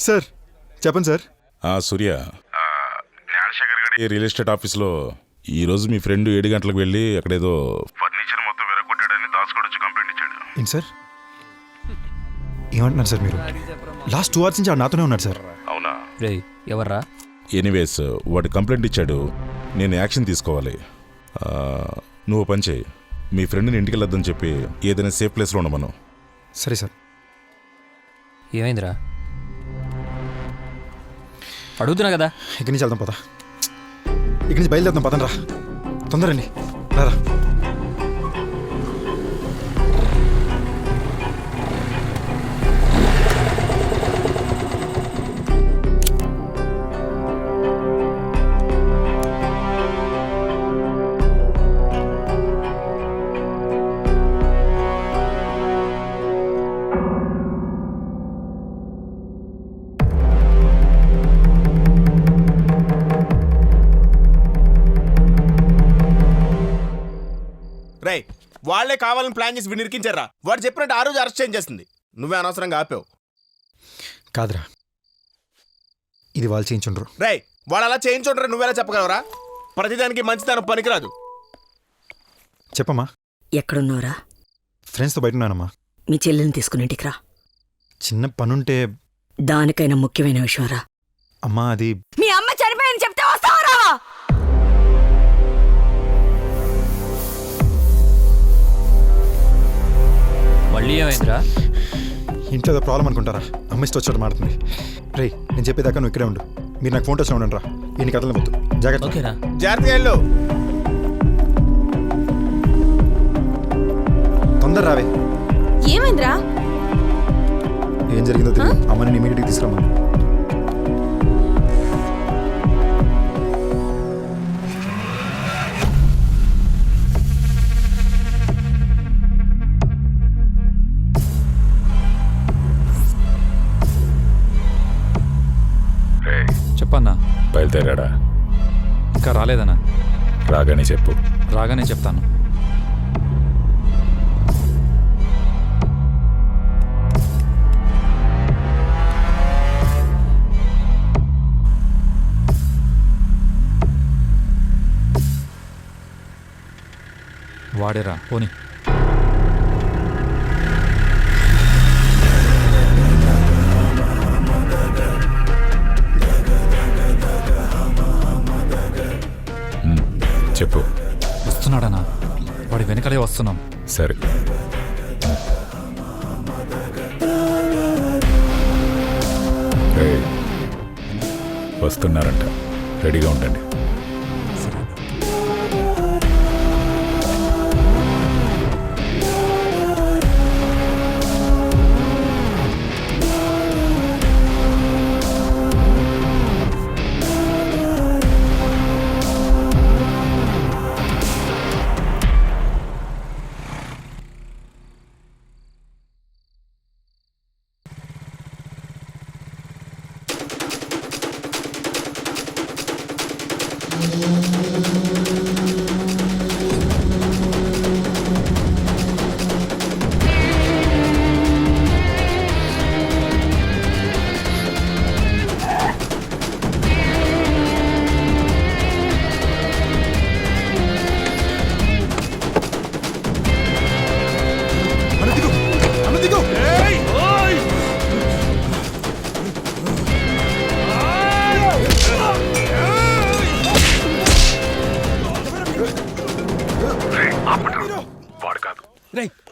Sir చెప్పండి sir. సూర్య, real estate ఆఫీస్లో ఈరోజు మీ ఫ్రెండ్ 7 గంటలకు వెళ్ళి అక్కడేదో ఫర్నిచర్ మొత్తం విరగొట్టాడని దాసుకోడు వచ్చి కంప్లైంట్ ఇచ్చాడు. ఏంటి సార్ ఏమంటున్నారు సార్ మీరు? లాస్ట్ 2 hours నుంచి ఆడు నాతోనే ఉన్నాడు సార్. అవునా? ఎవర్రా? ఎనీవేస్ వాడు కంప్లైంట్ ఇచ్చాడు, నేను యాక్షన్ తీసుకోవాలి. నువ్వు పని చేయి, మీ ఫ్రెండ్ని ఇంటికి వెళ్ళొద్దని చెప్పి ఏదైనా సేఫ్ ప్లేస్లో ఉండమను. సరే సార్. ఏమైందిరా? అడుగుతున్నా కదా. ఇక్కడి నుంచి వెళ్దాం పద. ఇక్కడి నుంచి బయలుదేరుతాం పదండి రా, తొందరండి రారా. రై వాళ్లే కావాలని ప్లాన్ చేసి నిరికించారా? వాడు చెప్పినట్టు ఆ రోజు అరెస్ట్ చేసింది నువ్వే అనవసరంగా ఆపావు. కాదురా, ఇది వాళ్ళు చేయించుండ్రు. రై వాడు అలా చేయించుండ్రా, నువ్వెలా చెప్పగలవరా? ప్రతిదానికి మంచితనం పనికిరాదు. చెప్పమ్మా. ఎక్కడున్నావురా? ఫ్రెండ్స్తో బయట ఉన్నానమ్మా. మీ చెల్లెల్ని తీసుకుని ఇంటికి రా. చిన్న పనుంటే. దానికైనా ముఖ్యమైన విషయం రా. అమ్మా అది మీ అమ్మ చనిపోయింది చెప్తే వస్తావరా? మళ్ళీ ఏమైందిరా? ఇంట్లో ఏదో ప్రాబ్లం అనుకుంటారా? అమ్మ ఇష్టం వచ్చాడు మాడుతుంది. రే నేను చెప్పేదాకా నువ్వు ఇక్కడే ఉండు. మీరు నాకు ఫోన్ టచ్లో ఉండండి రా. ఈయన కథలు వద్దు. జాగ్రత్త. ఓకేనా? జాగ్రత్తగా వెళ్ళు. తొందర రావే. ఏమైందిరా? ఏం జరిగిందో తెలియదు. అమ్మని ఇమీడియట్గా తీసుకురమ్మను. చెప్పన్నా. బయలుదేరాడా? ఇంకా రాలేదన్నా. రాగానే చెప్పు. రాగానే చెప్తాను. వాడేరా పోనీ. చెప్పు. వస్తున్నాడనా? వాడి వెనకలే వస్తున్నాం. సరే. వస్తున్నారంట, రెడీగా ఉండండి.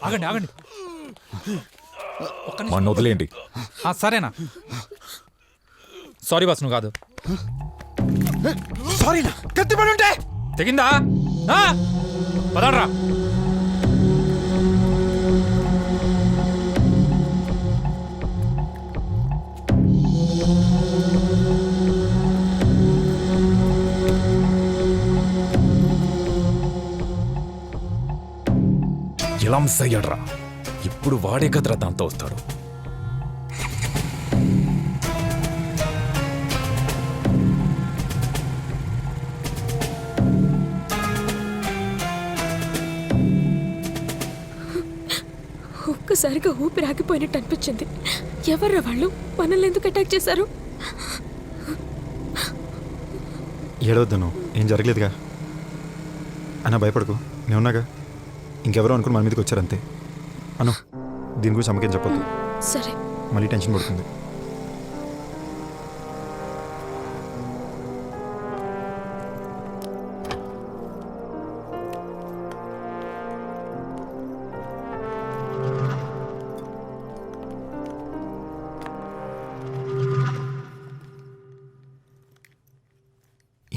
ఆగండి ఆగండి. మన వదిలేండి. సరేనా? సారీ బాస్, నువ్వు కాదు. సారీనా? కత్తి పడి ఉంటే తెగిందా? పదరా. ఎలా మిస్ అయ్యాడ్రా? ఇప్పుడు వాడే కదరా దాంతో వస్తాడు. ఒక్కసారిగా ఊపిరి ఆగిపోయినట్టు అనిపించింది. ఎవర్రా వాళ్ళు మనల్ని ఎందుకు అటాక్ చేశారు? ఏడవద్దను, ఏం జరగలేదుగా. అన్న భయపడకు, నేను ఉన్నాగా. ఇంకెవరో అనుకుని మన మీదకి వచ్చారంతే. అను, దీని గురించి అమ్మకేం చెప్పొద్దు, సరే. మళ్ళీ టెన్షన్ పడుతుంది.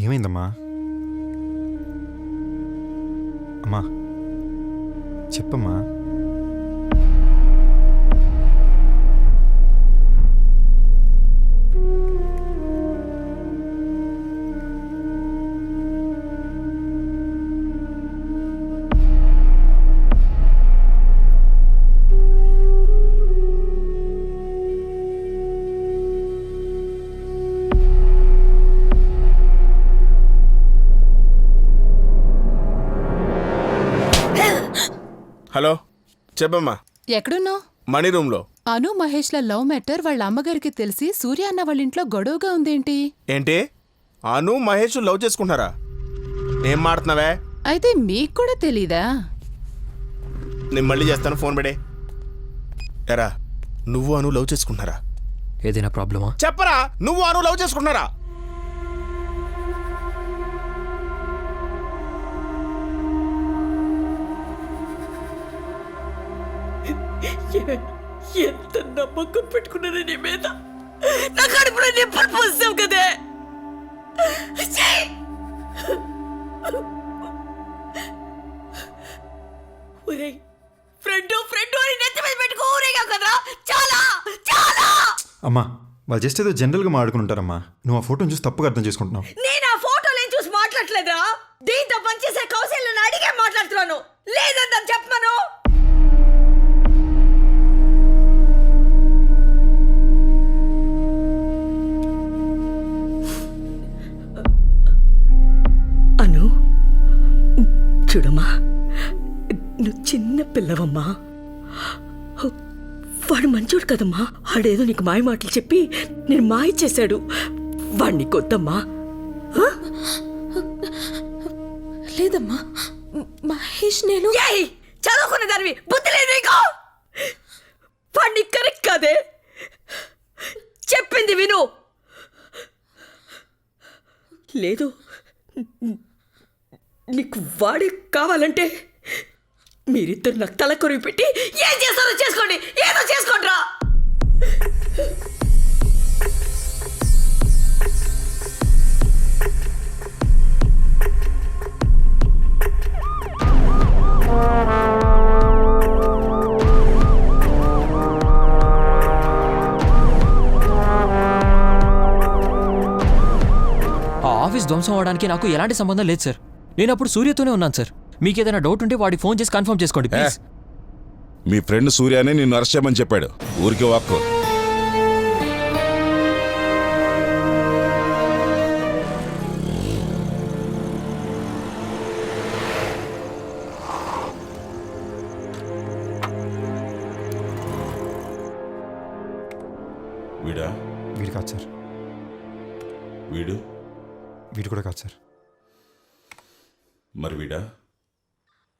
ఏమైందమ్మా? అమ్మా చెప్పమ్మా. హలో, చెప్పమ్మా. ఎక్కడున్నావు? మనీ రూమ్లో. అను మహేష్ల లవ్ మ్యాటర్ వాళ్ళ అమ్మగారికి తెలిసి సూర్య అన్న వాళ్ళ ఇంట్లో గొడవగా ఉందేంటి? ఏంటి, అను మహేష్ లవ్ చేసుకుంటున్నారా? ఏం మాడుతున్నావే? అయితే మీకు కూడా తెలీదా? నేను మళ్ళీ చేస్తాను, ఫోన్ పెడే. ఎరా, నువ్వు అను లవ్ చేసుకుంటున్నారా? ఏదైనా ప్రాబ్లమా? చెప్పరా, నువ్వు అను లవ్ చేసుకుంటున్నారా? ఎంత నమ్మకం పెట్టుకున్నాను నీ మీద. నా కడుపులో నిప్పులు పోసావు కదే. ఫ్రెండ్ అని నెత్తి మీద పెట్టుకో ఊరేగా కదరా. చాలా చాలా. అమ్మా, వాళ్ళు జస్ట్ ఏదో జనరల్గా మాట్లాడుకుని ఉంటారమ్మా. నువ్వు ఆ ఫోటోని చూసి తప్పుగా అర్థం చేసుకుంటున్నావు. నేను ఆ ఫోటోలను చూసి మాట్లాడలేదురా. దీంతో పనిచేసే కౌశల్యను అడిగే మాట్లాడుతున్నాను. లేదందని చెప్పను. అను, చూడమ్మా, నువ్వు చిన్న పిల్లవమ్మా. వాడు మంచోడు కదమ్మా. వాడేదో నీకు మాయ మాటలు చెప్పి నేను మాయ చేశాడు. వాడిని కొద్దమ్మా. లేదమ్మా, మహేష్ నేను చదువుకున్న దానివి, బుద్ధి లేదు నీకు. వాడిని కరెక్ట్ కాదే, చెప్పింది విను. లేదు, నీకు వాడే కావాలంటే మీరిద్దరు నాకు తల కొరివి పెట్టి ఏం చేస్తారో చేసుకోండి. ఏదో చేసుకోండి రా. ఆ ఆఫీస్ ధ్వంసం అవడానికి నాకు ఎలాంటి సంబంధం లేదు సార్. నేను అప్పుడు సూర్యతోనే ఉన్నాను సార్. మీకు ఏదైనా డౌట్ ఉంటే వాడికి ఫోన్ చేసి కన్ఫర్మ్ చేసుకోండి ప్లీజ్. మీ ఫ్రెండ్ సూర్యనే నిన్ను అరెస్ట్ చేయమని చెప్పాడు. ఊరికి వాక్కో. వీడా? వీడు కాదు సార్. వీడు కూడా కాదు సార్. మరి వీడా?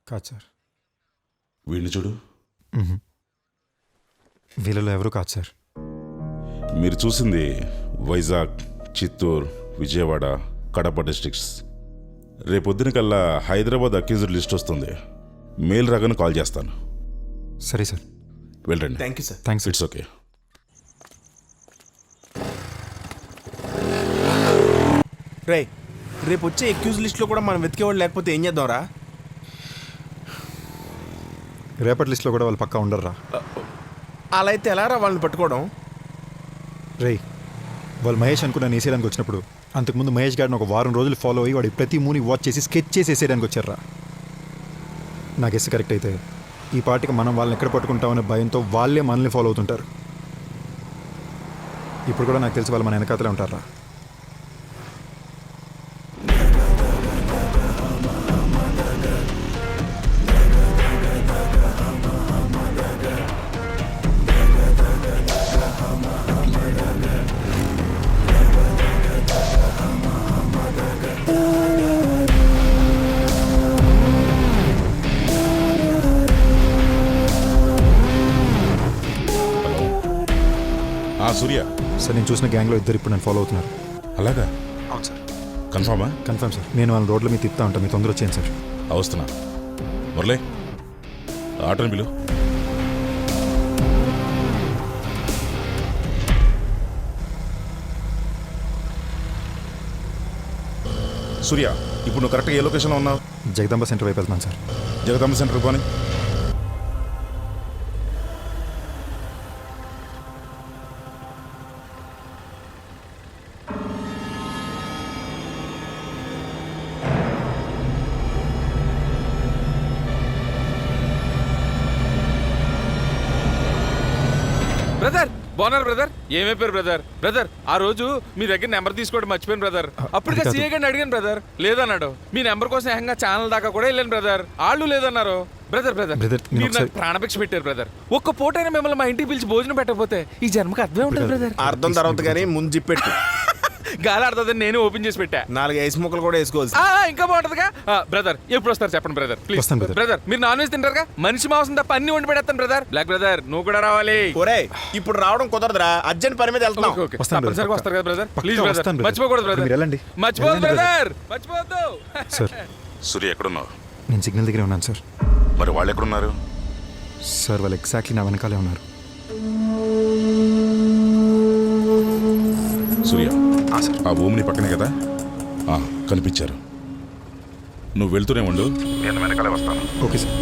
కాదు సార్. వీడిని చూడు. వీళ్ళలో ఎవరు కాదు సార్. మీరు చూసింది వైజాగ్, చిత్తూరు, విజయవాడ, కడప డిస్ట్రిక్ట్స్. రేపొద్దున కల్లా హైదరాబాద్ అక్యూజ్డ్ లిస్ట్ వస్తుంది. మెయిల్ రాగానే కాల్ చేస్తాను. సరే సార్, వెళ్ళండి. Thank you sir. Thanks. It's okay. రే, రేపు వచ్చే అక్యూజ్ లిస్ట్లో కూడా మనం వెతికేవాళ్ళు లేకపోతే ఏం చేద్దాంరా? రేపటి లిస్ట్లో కూడా వాళ్ళు పక్కా ఉండర్రా. అలా అయితే ఎలా రా వాళ్ళని పట్టుకోవడం? రేయ్, వాళ్ళు మహేష్ అనుకున్న వేసేయడానికి వచ్చినప్పుడు అంతకుముందు మహేష్ గారిని ఒక వారం రోజులు ఫాలో అయ్యి వాడి ప్రతి మూని వాచ్ చేసి స్కెచ్ చేసి వేసేయడానికి వచ్చారా. నా గెస్ కరెక్ట్ అయితే ఈ పార్టీకి మనం వాళ్ళని ఎక్కడ పట్టుకుంటామనే భయంతో వాళ్ళే మనల్ని ఫాలో అవుతుంటారు. ఇప్పుడు కూడా నాకు తెలిసి వాళ్ళు మన వెనకాతలే ఉంటారా. సూర్య. సార్ నేను చూసిన గ్యాంగ్లో ఇద్దరు ఇప్పుడు నన్ను ఫాలో అవుతున్నారు. అలాగా? అవును సార్. కన్ఫామా? Confirm sir. నేను వాళ్ళ రోడ్ల మీద తిప్పుతా ఉంటాను, మీ తొందర వచ్చేయండి సార్. వస్తున్నా. మురళే, ఆటోని పిలు. సూర్య, ఇప్పుడు నువ్వు కరెక్ట్గా ఏ లొకేషన్లో ఉన్నావు? జగదాంబ సెంటర్ వైపు వెళ్తున్నాను సార్. జగదాంబ సెంటర్ పోనీ. బ్రదర్ బాగున్నారు బ్రదర్? ఏమైపోయారు బ్రదర్? బ్రదర్ ఆ రోజు మీ దగ్గర నెంబర్ తీసుకోవడం మర్చిపోయాను బ్రదర్. అప్పటికే అది కాదు. సీఏ గారిని అడిగాను బ్రదర్, లేదన్నాడు. మీ నెంబర్ కోసం ఏకంగా ఛానల్ దాకా కూడా వెళ్ళాను బ్రదర్, వాళ్ళు లేదన్నారు. బ్రదర్ బ్రదర్ బ్రదర్, నేను మీరు నాకు ఒకసారి- ప్రాణభిక్ష పెట్టారు బ్రదర్. ఒక్క పూటైనా మిమ్మల్ని మా ఇంటికి పిలిచి భోజనం పెట్టకపోతే ఈ జన్మకి అర్థమే ఉంటుంది బ్రదర్. అర్థం తర్వాత కానీ ముందు జిప్పెట్టు. గాలి ఆడుతుందని నేను ఓపెన్ చేసి పెట్టా. 4 ఐస్ ముక్కలు కూడా వేసుకోవచ్చు. ఇంకా బాగుంటుందిగా. బ్రదర్ ఎప్పుడు వస్తారు చెప్పండి బ్రదర్ ప్లీజ్. వస్తాను brother. బ్రదర్ మీరు నాన్ వెజ్ తింటారుగా, మనిషి మాంసం తప్ప అన్ని వండి పెడతాను బ్రదర్. బ్లాక్ బ్రదర్ నువ్వు కూడా రావాలి. ఒరే ఇప్పుడు రావడం కుదరదురా, అర్జెంట్ పని మీద వెళ్తున్నాం. Okay, okay. వస్తాను brother, తప్పనిసరిగా పక్కా. వస్తారు కదా బ్రదర్? పక్కా ప్లీజ్ బ్రదర్ వస్తాను brother. మర్చిపోకూడదు బ్రదర్. మీరు వెళ్ళండి. మర్చిపోవద్దు వెళ్ళండి బ్రదర్, మర్చిపోవద్దు. సార్ సూర్య ఎక్కడున్నావు? నేను సిగ్నల్ దగ్గరే ఉన్నాను సార్. మరి వాళ్ళు ఎక్కడున్నారు? సార్ వాళ్ళు ఎగ్జాక్ట్లీ నా వెనకాలే ఉన్నారు. సూర్య, సార్. ఆ భూమిని పక్కనే కదా? కనిపించారు. నువ్వు వెళ్తూనే ఉండు, నేను వెనకాలే వస్తాను. Okay sir.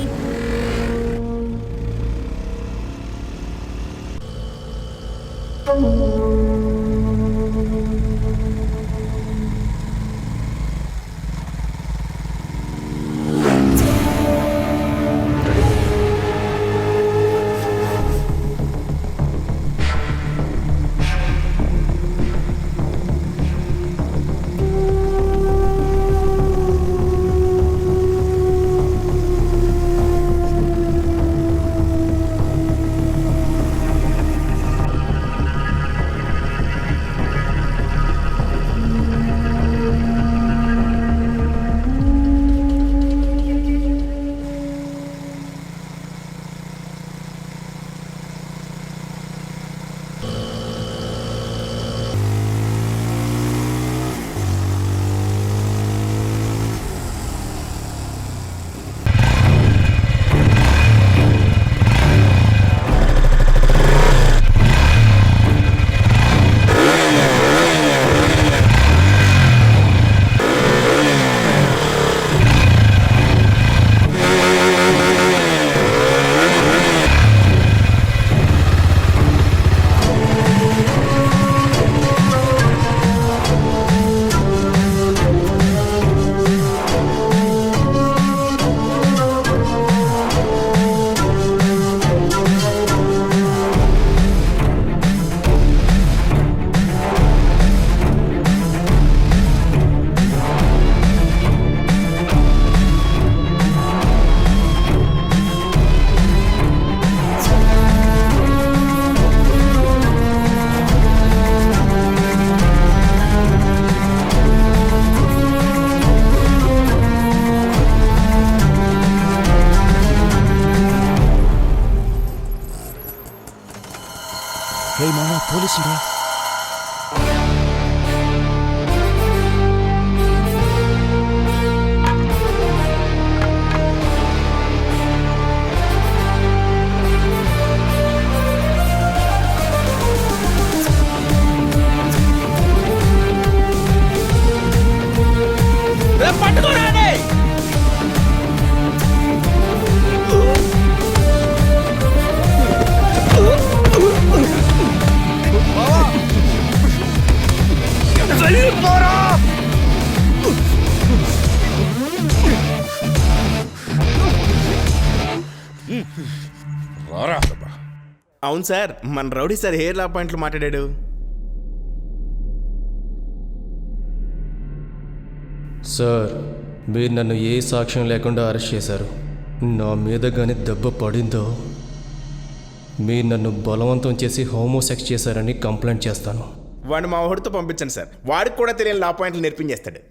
పోలీసులు. రారా. అవును సార్, మన రౌడీ సార్ హెయిర్ లా పాయింట్లు మాట్లాడాడు. సార్, మీరు నన్ను ఏ సాక్ష్యం లేకుండా అరెస్ట్ చేశారు. నా మీద కానీ దెబ్బ పడిందో మీరు నన్ను బలవంతం చేసి హోమోసెక్స్ చేశారని కంప్లైంట్ చేస్తాను. వాడిని మా వాడితో పంపించండి సార్, వాడికి కూడా తెలియని లా పాయింట్లు నేర్పించేస్తాడు.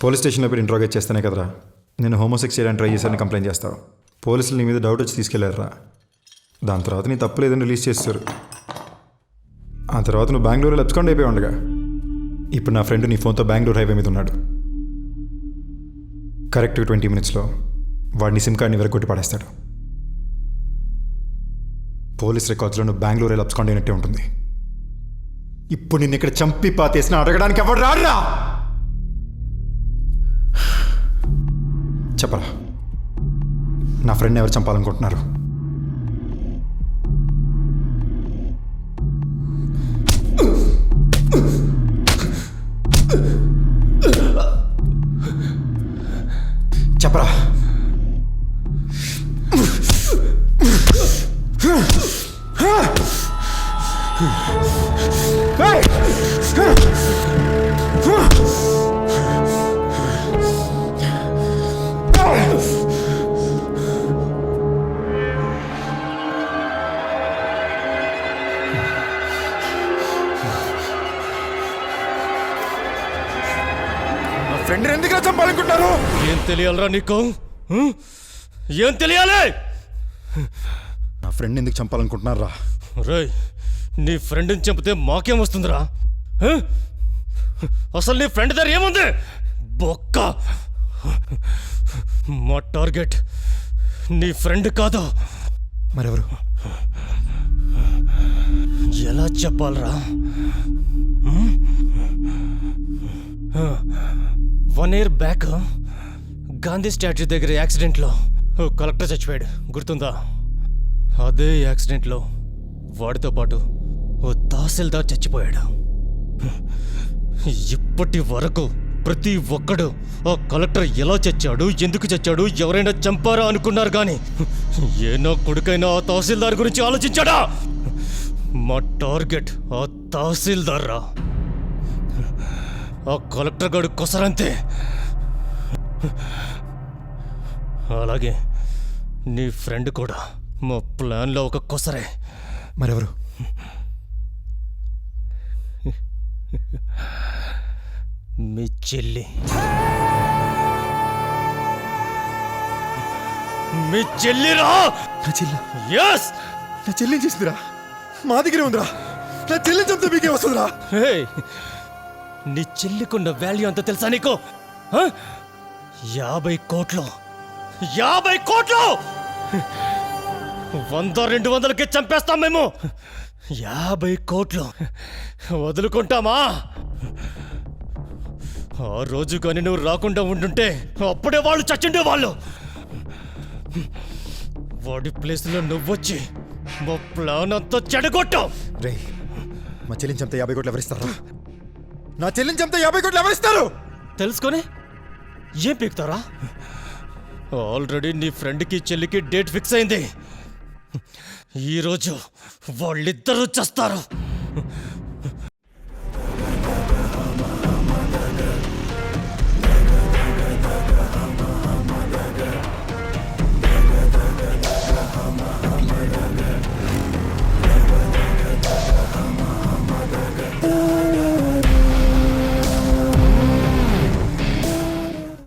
పోలీస్ స్టేషన్లో మీరు ఇంట్రోగేట్ చేస్తేనే కదరా నేను హోమోసెక్స్ చేయడానికి ట్రై చేశానని కంప్లైంట్ చేస్తావు. పోలీసులు నీ మీద డౌట్ వచ్చి తీసుకెళ్లారా. దాని తర్వాత నీ తప్పు లేదని రిలీజ్ చేస్తారు. ఆ తర్వాత నువ్వు బెంగళూరులో అబ్స్కాండ్ అయిపోయి ఉండగా ఇప్పుడు నా ఫ్రెండ్ నీ ఫోన్తో బెంగళూరు హైవే మీద ఉన్నాడు. కరెక్ట్ 20 minutesలో వాడిని సిమ్ కార్డ్ని వెరగొట్టి పడేస్తాడు. పోలీస్ రికార్డ్స్లో నువ్వు బెంగళూరు అబ్స్కాండ్ అయినట్టే ఉంటుంది. ఇప్పుడు నిన్ను ఇక్కడ చంపి పాతేసిన అడగడానికి ఎవరు రాడురా. చెప్పరా నా ఫ్రెండ్ ఎవరు చంపాలనుకుంటున్నారు? చెప్పరా. ఫ్రెండ్ ఎందుకు చంపాలనుకుంటారు? ఏం తెలియాలరా నీకు? ఏం తెలియాలి? నా ఫ్రెండ్ ఎందుకు చంపాలనుకుంటున్నారా? రేయ్, నీ ఫ్రెండ్ని చంపితే మాకేం వస్తుందిరా? అసలు నీ ఫ్రెండ్ దగ్గర ఏముంది? బొక్క. మా టార్గెట్ నీ ఫ్రెండ్ కాదు. మరెవరు? ఎలా చెప్పాలరా? 1 year బ్యాక్ గాంధీ స్టాచ్యూ దగ్గర యాక్సిడెంట్లో ఓ కలెక్టర్ చచ్చిపోయాడు, గుర్తుందా? అదే యాక్సిడెంట్లో వాడితో పాటు ఓ తహసీల్దార్ చచ్చిపోయాడు. ఇప్పటి వరకు ప్రతి ఒక్కడు ఆ కలెక్టర్ ఎలా చచ్చాడు, ఎందుకు చచ్చాడు, ఎవరైనా చంపారా అనుకున్నారు కానీ ఏనో కొడుకైనా ఆ తహసీల్దార్ గురించి ఆలోచించాడా? మా టార్గెట్ ఆ తహసీల్దార్ రా. ఆ కలెక్టర్ గారు కొసరంతే. అలాగే నీ ఫ్రెండ్ కూడా మా ప్లాన్లో ఒక కొసరే. మరెవరు? మీ చెల్లి. మీ చెల్లిరా. నా చెల్లి? ఎస్, నా చెల్లి చేసిందిరా. మా దగ్గరే ఉందిరా. నా చెల్లి చంపితే మీకే వస్తుందిరా. నీ చెల్లికున్న వాల్యూ అంత తెలుసా నీకు? 50 కోట్లు. 50 కోట్లు! 100-200కి చంపేస్తాం మేము. 50 కోట్లు వదులుకుంటామా? ఆ రోజు కానీ నువ్వు రాకుండా ఉండుంటే అప్పుడే వాళ్ళు చచ్చిండే వాళ్ళు. వాడి ప్లేస్లో నువ్వొచ్చి మా ప్లాన్ అంతా చెడగొట్టావు. రే, మా చెల్లిని చంపితే 50 కోట్లు ఎవరిస్తారు? నా చెల్లిని చంపితే 50 కోట్లు ఎవరిస్తారు? తెలుసుకొని ఏం పీకుతారా? ఆల్రెడీ నీ ఫ్రెండ్కి చెల్లికి డేట్ ఫిక్స్ అయింది. ఈరోజు వాళ్ళిద్దరూ చస్తారు.